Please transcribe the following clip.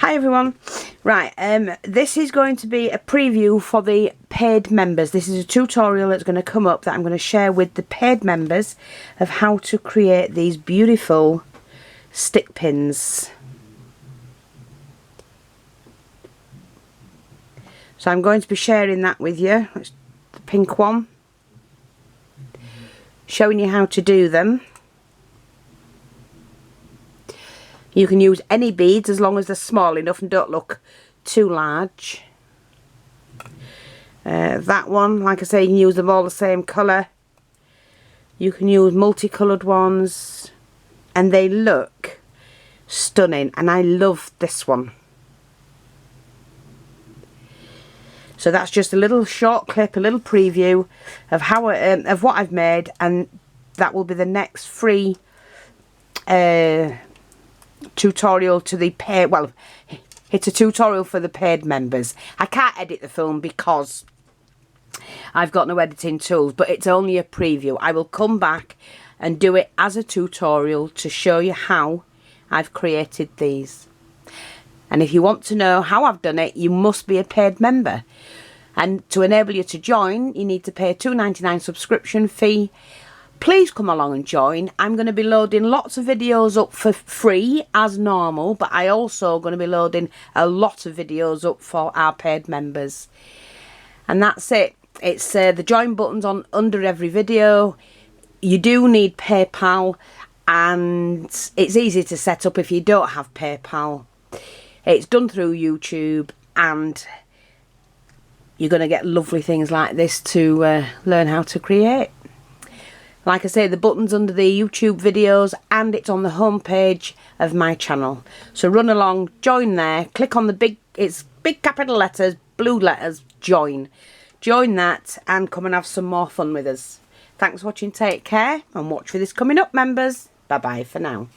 Hi everyone. Right, this is going to be a preview for the paid members. This is a tutorial that's going to come up that I'm going to share with the paid members of how to create these beautiful stick pins. So I'm going to be sharing that with you. It's the pink one. Showing you how to do them. You can use any beads as long as they're small enough and don't look too large. That one, like I say, you can use them all the same colour. You can use multicoloured ones and they look stunning, and I love this one. So that's just a little short clip, a little preview of how of what I've made, and that will be the next free tutorial to the paid. Well, it's a tutorial for the paid members. I can't edit the film because I've got no editing tools, but it's only a preview. I will come back and do it as a tutorial to show you how I've created these. And if you want to know how I've done it, you must be a paid member. And to enable you to join, you need to pay a £2.99 subscription fee. Please come along and join. I'm going to be loading lots of videos up for free as normal, but I also going to be loading a lot of videos up for our paid members. And that's it. It's the join buttons on under every video. You do need PayPal, and it's easy to set up if you don't have PayPal. It's done through YouTube, and you're going to get lovely things like this to learn how to create. Like I say, the button's under the YouTube videos, and it's on the home page of my channel. So run along, join there, click on the big capital letters, blue letters, join. Join that and come and have some more fun with us. Thanks for watching, take care, and watch for this coming up, members. Bye bye for now.